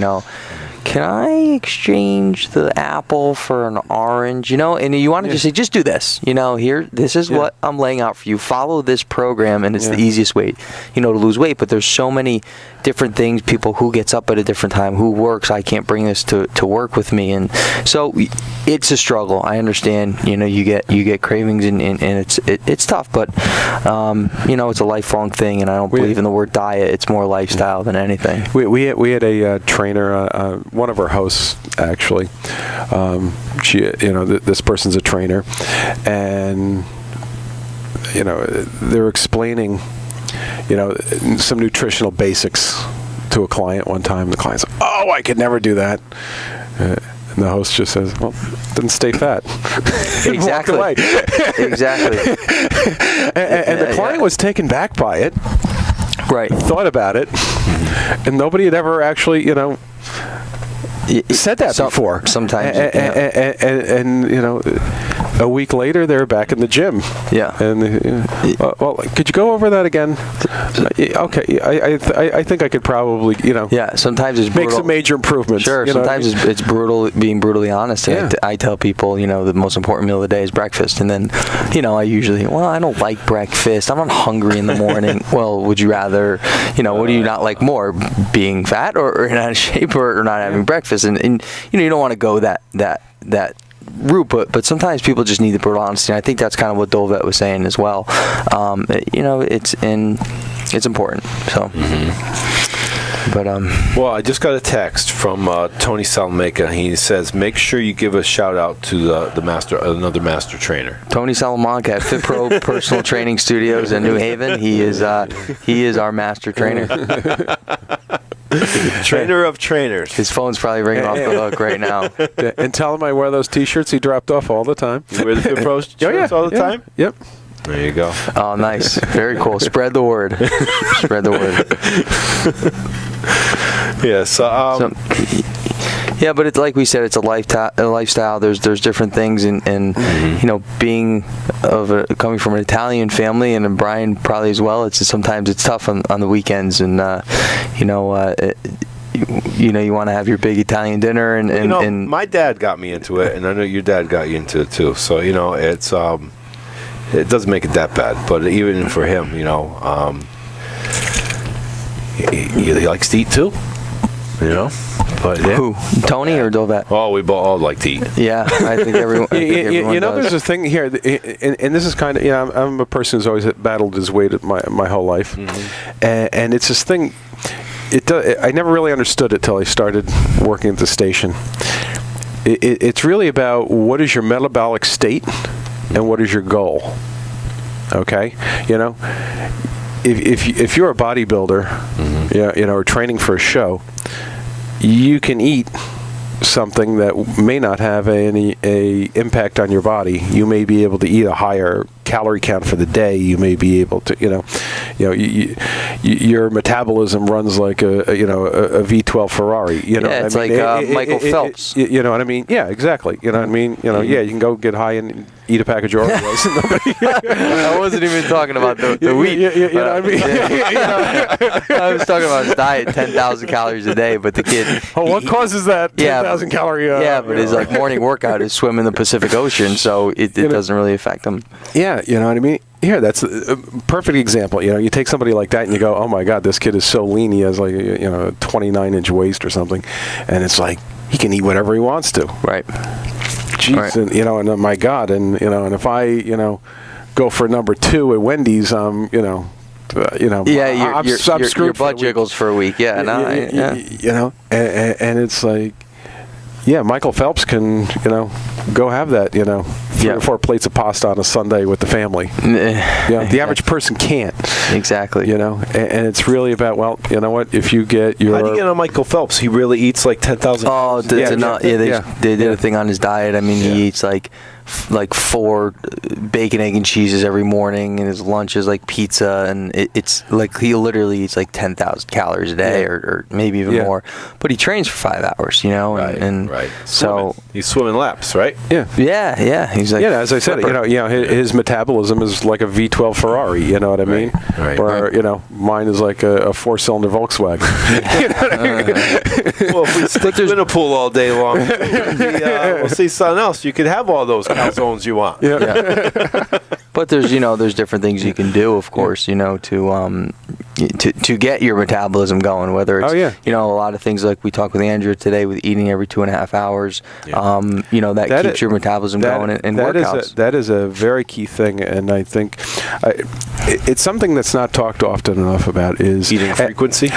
Can I exchange the apple for an orange? And you want to just say, just do this. Here, this is what I'm laying out for you. Follow this program, and it's the easiest way, to lose weight. But there's so many different things. People who gets up at a different time, who works. I can't bring this to work with me, and so it's a struggle. I understand. You get cravings, and it's tough. But it's a lifelong thing, and I don't believe in the word diet. It's more lifestyle than anything. We had a trainer. One of our hosts, actually, this person's a trainer, and they're explaining, some nutritional basics to a client one time. The client's like, "Oh, I could never do that." And the host just says, "Well, then stay fat." Exactly. Walk away. Exactly. And the client was taken back by it. Right. Thought about it, and nobody had ever actually, said that before. Sometimes. And a week later, they're back in the gym. Yeah. And well, could you go over that again? Okay. I think I could probably, Yeah. Sometimes it's brutal. Make some major improvements. Sure. Sometimes it's brutal, being brutally honest. And I tell people, the most important meal of the day is breakfast. And then, I usually, I don't like breakfast. I'm not hungry in the morning. Well, would you rather, what do you not like more? Being fat or not in shape or not having breakfast? And you don't want to go that route, but sometimes people just need the brutal honesty, and I think that's kind of what Dolvett was saying as well. It's important. So, but well, I just got a text from Tony Salamanca. He says, make sure you give a shout out to another master trainer, Tony Salamanca at Fit Pro Personal Training Studios in New Haven. He is our master trainer. Trainer of trainers. His phone's probably ringing off the hook right now. And tell him I wear those T-shirts he dropped off all the time. You wear the Fit Pro shirts all the time? Yep. There you go. Oh, nice. Very cool. Spread the word. Spread the word. Yeah. So, yeah, but it's like we said, it's a lifestyle. There's different things, and being coming from an Italian family, and Brian probably as well. Sometimes it's tough on the weekends, and you want to have your big Italian dinner, and my dad got me into it, and I know your dad got you into it too. So it's it doesn't make it that bad, but even for him, he likes to eat too. But who? Tony or Dolvett? Oh, we both all like to eat. Yeah, I think everyone. There's a thing here, and this is kind of, I'm a person who's always battled his weight my whole life, and it's this thing. I never really understood it till I started working at the station. It's really about what is your metabolic state and what is your goal. Okay, if you're a bodybuilder, or training for a show, you can eat something that may not have any impact on your body. You may be able to eat a higher calorie count for the day, you may be able to, your metabolism runs like a V12 Ferrari. You know, yeah, it's like Michael Phelps. You know what I mean? Yeah, exactly. You know what I mean? Yeah, you can go get high and eat a package of Oreos. I wasn't even talking about the wheat. You know what I mean? I was talking about his diet, 10,000 calories a day, but the kid. Oh, what causes that 10,000 calorie? Yeah, but his morning workout is swim in the Pacific Ocean, so it doesn't really affect him. Yeah, you know what I mean? Yeah, that's a perfect example. You know, you take somebody like that and you go, oh my God, this kid is so lean. He has like, a 29-inch waist or something. And it's like, he can eat whatever he wants to. Right. Jeez, right. And my God, and if I, go for number 2 at Wendy's, I'm screwed. Your butt jiggles for a week. Yeah, and it's like, yeah, Michael Phelps can, go have that, 3 or 4 plates of pasta on a Sunday with the family. The average person can't. Exactly. And it's really about, well, you know what, if you get your... How do you get on Michael Phelps? He really eats like 10,000 calories. They did a thing on his diet. I mean, he eats like 4 bacon, egg, and cheeses every morning, and his lunch is like pizza, and it's like he literally eats like 10,000 calories a day, or maybe even more. But he trains for 5 hours, Right. So he's swimming laps, right? Yeah. He's like, as I said, his metabolism is like a V12 Ferrari. You know what I mean? Right. Or mine is like a 4-cylinder Volkswagen. Well, if we stick in a pool all day long, we'll see something else. You could have all those calzones you want. Yeah. But there's different things you can do, of course, to get your metabolism going. Whether it's a lot of things like we talked with Andrew today with eating every 2.5 hours. That keeps your metabolism going in workouts. That is a very key thing, and I think it's something that's not talked often enough about is eating frequency.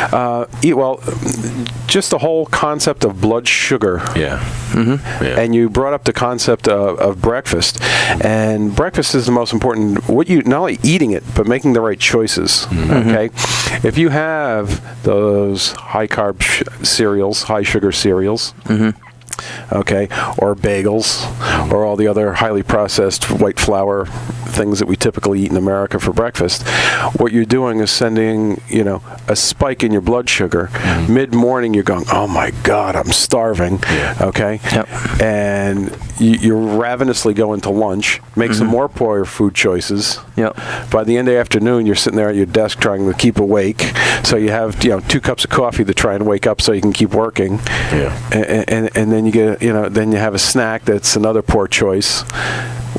Just the whole concept of blood sugar. Yeah. Mm-hmm. Yeah. And you brought up the concept of breakfast, and breakfast is the most important. Not only eating it, but making the right choices. Mm-hmm. Okay, if you have those high carb cereals, high sugar cereals. Mm-hmm. Okay, or bagels, or all the other highly processed white flour things that we typically eat in America for breakfast. What you're doing is sending, a spike in your blood sugar. Mm-hmm. Mid-morning, you're going, oh my God, I'm starving. Yeah. Okay, yep. And you're ravenously going to lunch, make some more poor food choices. Yep. By the end of the afternoon, you're sitting there at your desk trying to keep awake. So you have, 2 cups of coffee to try and wake up so you can keep working. Yeah. And then you get, then you have a snack that's another poor choice.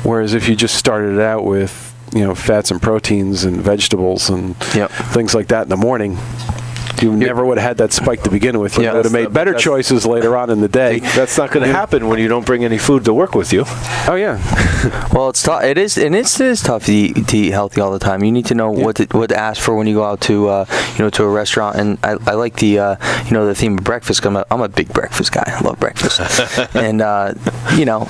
Whereas if you just started it out with, fats and proteins and vegetables and things like that in the morning, you never would have had that spike to begin with. You would have made better choices later on in the day. That's not going to happen when you don't bring any food to work with you. Oh yeah. Well, it's tough. It is tough to eat healthy all the time. You need to know what to ask for when you go out to to a restaurant. And I like the the theme of breakfast. I'm a big breakfast guy. I love breakfast. And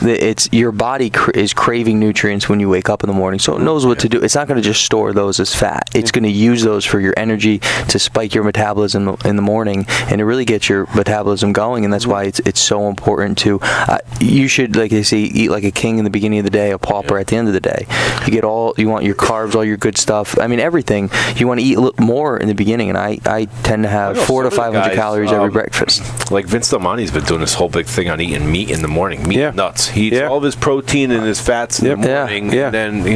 it's your body is craving nutrients when you wake up in the morning, so it knows what to do. It's not going to just store those as fat. It's going to use those for your energy to spike your metabolism in the morning, and it really gets your metabolism going. And that's why it's so important to you should, like they say, eat like a king in the beginning of the day, a pauper at the end of the day. You want your carbs, all your good stuff. I mean, everything. You want to eat more in the beginning, and I tend to have 400 to 500 calories every breakfast. Like Vince Domani's been doing this whole big thing on eating meat in the morning, meat and nuts. He eats all of his protein and his fats in the morning, and then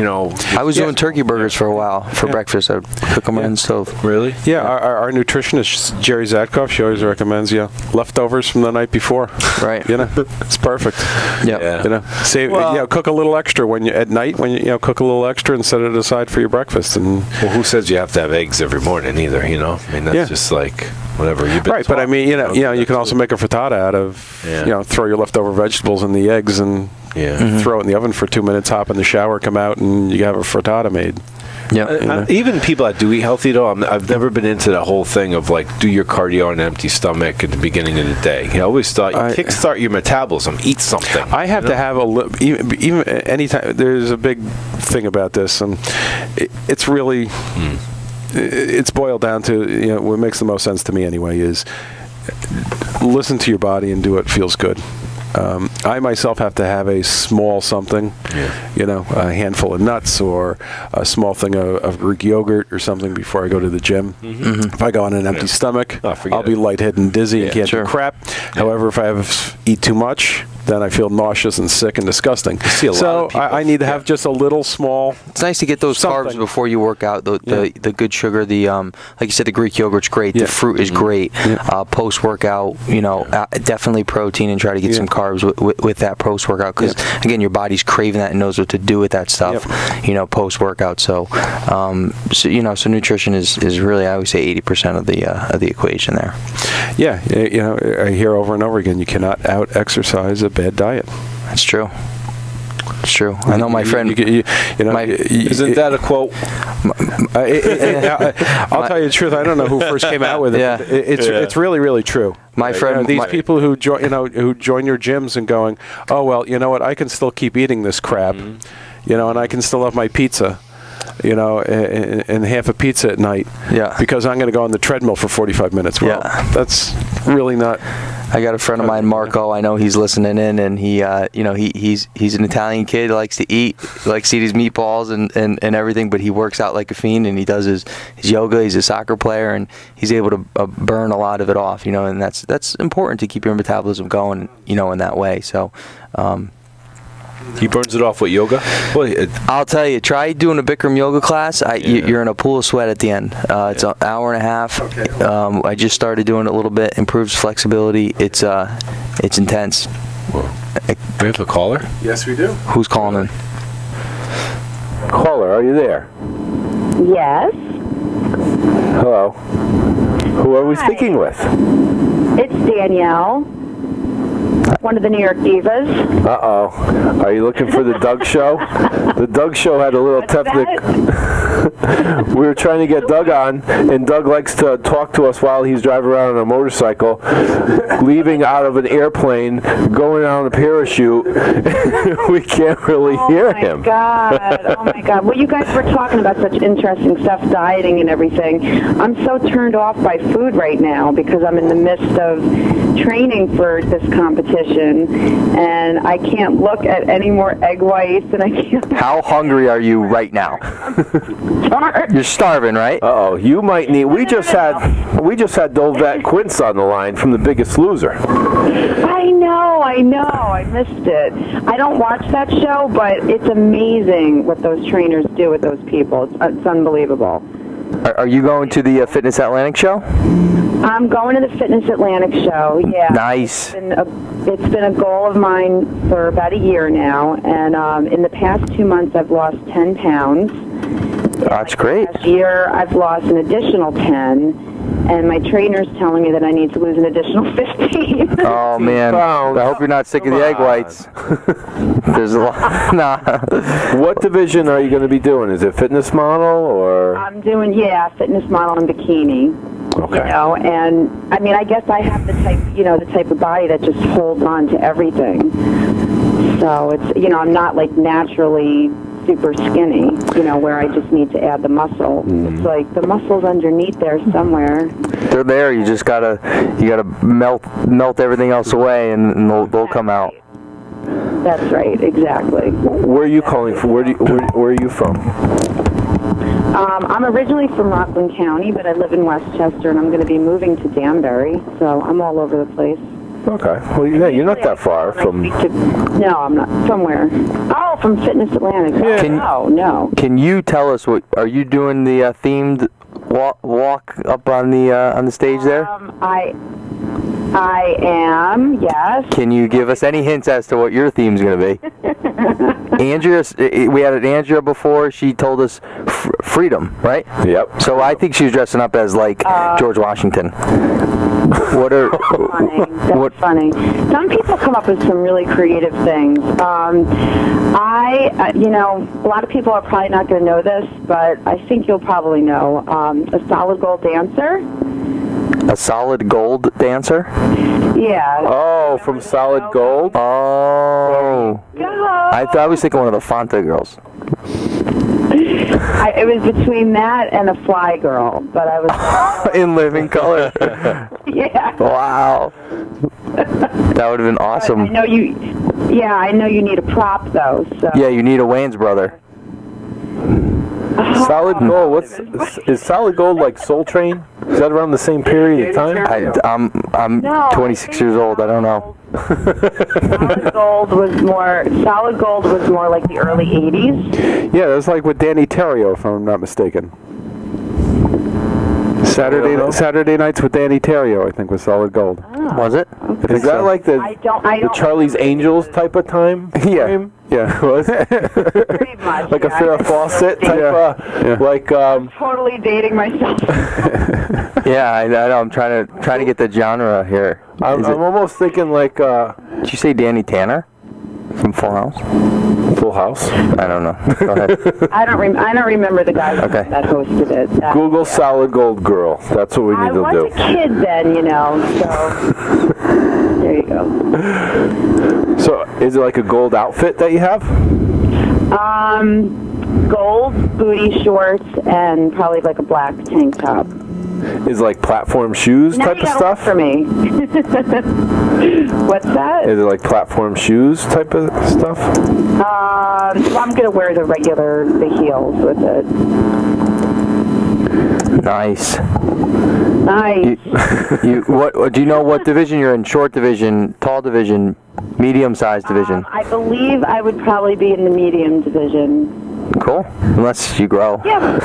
I was doing turkey burgers for a while for breakfast. I would cook them on the stove. Really? Yeah, our nutritionist Jerry Zadkoff, she always recommends leftovers from the night before. Right. It's perfect. Yeah. Save. Cook a little extra at night when you cook a little extra and set it aside for your breakfast. And who says you have to have eggs every morning either? I mean, that's just like whatever you've been. Right, but I mean, you can also make a frittata out of throw your leftover vegetables in the eggs and throw it in the oven for 2 minutes, hop in the shower, come out, and you have a frittata made. Yeah. Even people that do eat healthy, though, I've never been into the whole thing of like do your cardio on an empty stomach at the beginning of the day. I always thought you kickstart your metabolism, eat something. I have to have even anytime. There's a big thing about this, and it's really it's boiled down to what makes the most sense to me anyway is listen to your body and do what feels good. I myself have to have a small something, a handful of nuts or a small thing of Greek yogurt or something before I go to the gym. Mm-hmm. If I go on an empty stomach, I'll be lightheaded and dizzy and can't do crap. However, if I eat too much, then I feel nauseous and sick and disgusting. So I need to have just a little small. It's nice to get those carbs before you work out. The good sugar, like you said, the Greek yogurt's great. The fruit is great. Post workout, definitely protein and try to get some carbs with that post workout because again, your body's craving that and knows what to do with that stuff. Post workout. So nutrition is really, I always say 80% of the equation there. Yeah, I hear over and over again, you cannot out exercise a bad diet. That's true. It's true. I know my friend. Isn't that a quote? I'll tell you the truth. I don't know who first came out with it. Yeah. It's really, really true. My friend, these people who join your gyms and going, oh well, you know what? I can still keep eating this crap, and I can still have my pizza. And half a pizza at night. Yeah. Because I'm going to go on the treadmill for 45 minutes. Well, that's really not. I got a friend of mine, Marco. I know he's listening in, and he's an Italian kid. Likes to eat, likes to eat his meatballs and everything. But he works out like a fiend, and he does his yoga. He's a soccer player, and he's able to burn a lot of it off. And that's important to keep your metabolism going. In that way. So. He burns it off with yoga? I'll tell you, try doing a Bikram yoga class. You're in a pool of sweat at the end. It's an hour and a half. Okay. I just started doing it a little bit. Improves flexibility. It's intense. Whoa. We have a caller? Yes, we do. Who's calling in? Caller, are you there? Yes. Hello. Who are we speaking with? It's Danielle. One of the New York Divas. Uh-oh. Are you looking for the Doug Show? The Doug Show had a little we were trying to get Doug on, and Doug likes to talk to us while he's driving around on a motorcycle, leaving out of an airplane, going on a parachute. We can't really hear him. Oh, my God. Well, you guys were talking about such interesting stuff, dieting and everything. I'm so turned off by food right now because I'm in the midst of training for this competition, and I can't look at any more egg whites, and I can't. How hungry are you right now? You're starving, right? Uh-oh, you might need. We just had Dolvett Quince on the line from The Biggest Loser. I know. I missed it. I don't watch that show, but it's amazing what those trainers do with those people. It's unbelievable. Are you going to the Fitness Atlantic show? I'm going to the Fitness Atlantic show, yeah. Nice. It's been a goal of mine for about a year now, and in the past 2 months I've lost 10 pounds. That's great. Last year I've lost an additional 10, and my trainer's telling me that I need to lose an additional 15. Oh, man. I hope you're not sick of the egg whites. There's a lot. Nah. What division are you going to be doing? Is it fitness model or? I'm doing, fitness model and bikini. Okay. And I mean, I guess I have the type of body that just holds on to everything. So it's, I'm not like naturally super skinny, where I just need to add the muscle. It's like the muscle's underneath there somewhere. They're there. You just gotta melt everything else away, and they'll come out. That's right. Exactly. Where are you calling from? Where are you from? I'm originally from Rockland County, but I live in Westchester, and I'm going to be moving to Danbury, so I'm all over the place. Okay. Well, you're not that far from. No, I'm not. Somewhere. Oh, from Fitness Atlantic. Yeah. No. Can you tell us are you doing the themed walk up on the stage there? I am, yes. Can you give us any hints as to what your theme's going to be? Andrea, we had Andrea before. She told us freedom, right? Yep. So I think she was dressing up as like George Washington. That's funny. Some people come up with some really creative things. A lot of people are probably not going to know this, but I think you'll probably know. A solid gold dancer. A solid gold dancer? Yeah. Oh, from Solid Gold? Oh. I was thinking one of the Fanta girls. It was between that and a Fly Girl, but I was... In living color. Yeah. Wow. That would have been awesome. I know you. Yeah, I know you need a prop though. So. Yeah, you need a Wayne's brother. Solid Gold. Is Solid Gold like Soul Train? Is that around the same period of time? I'm 26 years old. I don't know. Solid Gold was more like the early 80s. Yeah, that was like with Danny Terrio, if I'm not mistaken. Saturday nights with Danny Terrio, I think, was Solid Gold. Oh. Was it? Is that like the Charlie's Angels type of time? Yeah. Yeah, was pretty much. Like a Farrah Fawcett type like I'm totally dating myself. Yeah, I know. I'm trying to get the genre here. I'm almost thinking like Did you say Danny Tanner from Full House? Full House? I don't know. Go ahead. I don't remember the guy that hosted it. Google Solid Gold Girl. That's what we need to do. I was a kid then, so there you go. So, is it like a gold outfit that you have? Gold booty shorts and probably like a black tank top. Is it like platform shoes type of stuff? For me. What's that? Is it like platform shoes type of stuff? Well, I'm gonna wear the heels with it. Nice. Nice. Do you know what division you're in? Short division, tall division, medium-sized division? I believe I would probably be in the medium division. Cool. Unless you grow. Yeah.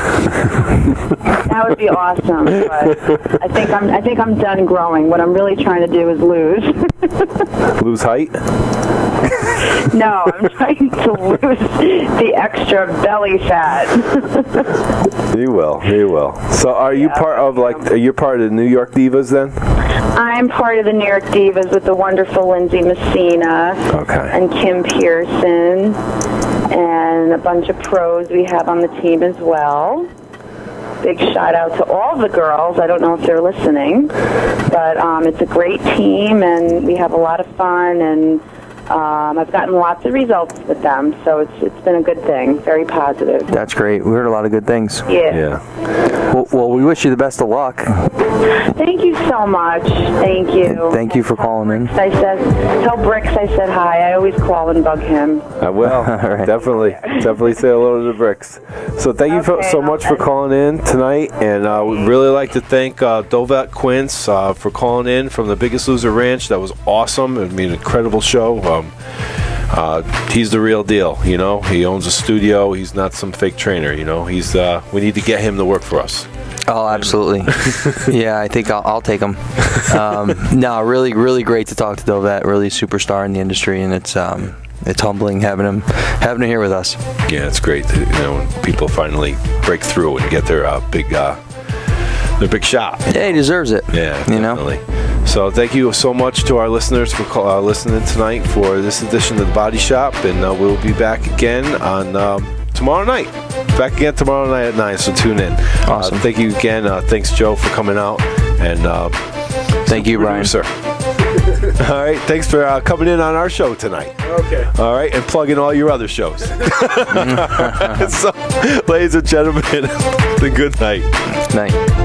That would be awesome. But I think I'm done growing. What I'm really trying to do is lose. Lose height? No, I'm trying to lose the extra belly fat. You will. So are you part of you're part of the New York Divas then? I'm part of the New York Divas with the wonderful Lindsay Messina and Kim Pearson and a bunch of pros we have on the team as well. Big shout out to all the girls. I don't know if they're listening, but it's a great team and we have a lot of fun, and I've gotten lots of results with them, so it's been a good thing. Very positive. That's great. We heard a lot of good things. Yeah. Well, we wish you the best of luck. Thank you so much. Thank you. Thank you for calling in. Tell Bricks I said hi. I always call and bug him. I will. Right. Definitely say hello to the Bricks. So thank you so much for calling in tonight, and we'd really like to thank Dolvett Quince for calling in from the Biggest Loser Ranch. That was awesome. I mean, incredible show. He's the real deal, He owns a studio. He's not some fake trainer, He's we need to get him to work for us. Oh, absolutely. Yeah, I think I'll take him. No, really, really great to talk to Dolvett. Really superstar in the industry, and it's humbling having him here with us. Yeah, it's great. When people finally break through and get their big shot. Yeah, he deserves it. Yeah, definitely. So thank you so much to our listeners for listening tonight for this edition of the Body Shop, and we'll be back again on tomorrow night. Back again tomorrow night at 9, so tune in. Awesome. Thank you again. Thanks, Joe, for coming out. And thank you, Brian. Sir. All right. Thanks for coming in on our show tonight. Okay. All right. And plugging all your other shows. So, ladies and gentlemen, good night. Night.